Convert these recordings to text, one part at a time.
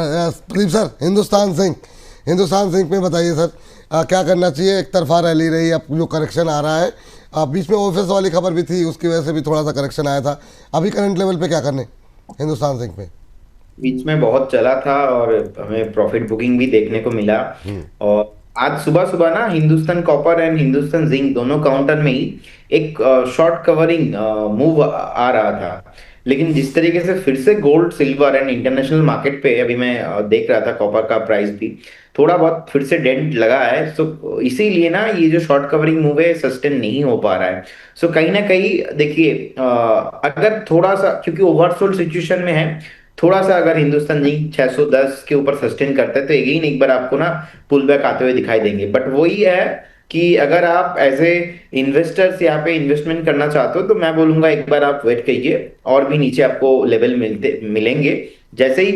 Pradeep sir, Hindustan zinc में बताइए sir, क्या करना चाहिए? एक तरफा रैली रही, अब जो करेक्शन आ रहा है, बीच में ऑफिस वाली खबर भी थी, उसकी वजह से भी थोड़ा सा करेक्शन आया था। अभी करंट लेवल पे क्या करने हिंदुस्तान जिंक में? बीच में बहुत चला था और हमें प्रॉफिट बुकिंग भी देखने को मिला। और आज सुबह सुबह ना Hindustan copper and Hindustan zinc दोनों काउंटर में ही एक शॉर्ट कवरिंग मूव आ रहा था। लेकिन जिस तरीके से फिर से gold silver and international market पे अभी मैं देख रहा था, कॉपर का प्राइस भी थोड़ा बहुत फिर से डेंट लगा है। सो इसीलिए ना ये जो शॉर्ट कवरिंग मूव है सस्टेन नहीं हो पा रहा है। सो कहीं ना कहीं देखिए, अगर थोड़ा सा क्योंकि ओवरसोल्ड सिचुएशन में है, थोड़ा सा अगर हिंदुस्तान जिंक 610 के ऊपर सस्टेन करता है तो अगेन एक बार आपको ना पुल बैक आते हुए दिखाई देंगे। बट वही है कि अगर आप एज ए इन्वेस्टर्स यहाँ पे इन्वेस्टमेंट करना चाहते हो तो मैं बोलूंगा एक बार आप वेट कीजिए, और भी नीचे आपको लेवल मिलेंगे। जैसे ही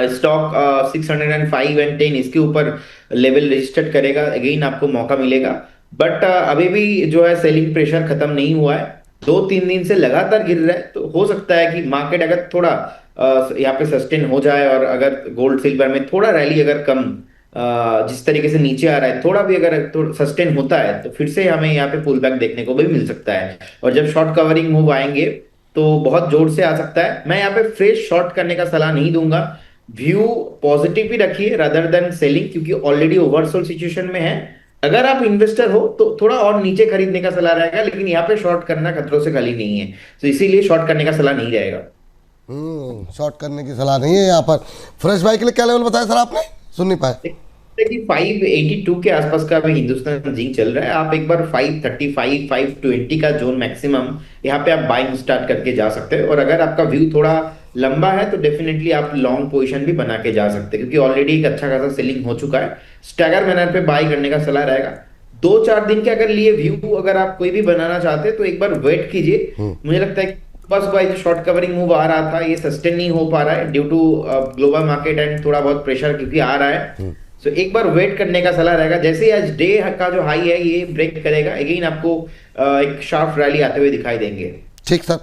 स्टॉक 605 एंड 10 इसके ऊपर लेवल रजिस्टर्ड करेगा, अगेन आपको मौका मिलेगा। बट अभी भी जो है सेलिंग प्रेशर खत्म नहीं हुआ है, 2-3 दिन से लगातार गिर रहा है। तो हो सकता है कि मार्केट अगर थोड़ा यहाँ पे सस्टेन हो जाए, और अगर गोल्ड सिल्वर में थोड़ा रैली अगर कम जिस तरीके से नीचे आ रहा है थोड़ा भी अगर थोड़ा सस्टेन होता है तो फिर से हमें यहाँ पे पुल बैक देखने को भी मिल सकता है। और जब शॉर्ट कवरिंग मूव आएंगे तो बहुत जोर से आ सकता है। मैं यहाँ पे फ्रेश शॉर्ट करने का सलाह नहीं दूंगा। व्यू पॉजिटिव ही रखिए रादर देन सेलिंग, क्योंकि ऑलरेडी ओवरसोल्ड सिचुएशन में है। अगर आप इन्वेस्टर हो तो थोड़ा और नीचे खरीदने का सलाह रहेगा, लेकिन यहाँ पे शॉर्ट करना खतरों से खाली नहीं है, तो इसीलिए शॉर्ट करने का सलाह नहीं रहेगा। शॉर्ट करने की सलाह नहीं है यहाँ पर। फ्रेश बाई के लिए क्या लेवल बताया सर आपने? सुन नहीं पाए। देखिए 582 के आसपास का अभी हिंदुस्तान जिंक चल रहा है। आप एक बार 535 520 का जोन मैक्सिमम यहाँ पे आप बाइंग स्टार्ट करके जा सकते हैं। और अगर आपका व्यू थोड़ा लंबा है तो डेफिनेटली आप लॉन्ग पोजीशन भी बना के जा सकते हैं, क्योंकि ऑलरेडी एक अच्छा खासा सेलिंग हो चुका है। स्टैगर मैनर पे बाई करने का सलाह रहेगा। 2-4 दिन के अगर लिए व्यू अगर आप कोई भी बनाना चाहते हैं तो एक बार वेट कीजिए। मुझे लगता है कि बस भाई जो शॉर्ट कवरिंग मूव आ रहा था ये सस्टेन नहीं हो पा रहा है due to global market and थोड़ा बहुत प्रेशर क्योंकि आ रहा है। सो एक बार वेट करने का सलाह रहेगा। जैसे ही आज डे का जो हाई है ये ब्रेक करेगा, अगेन आपको एक शार्प रैली आते हुए दिखाई देंगे। ठीक सर।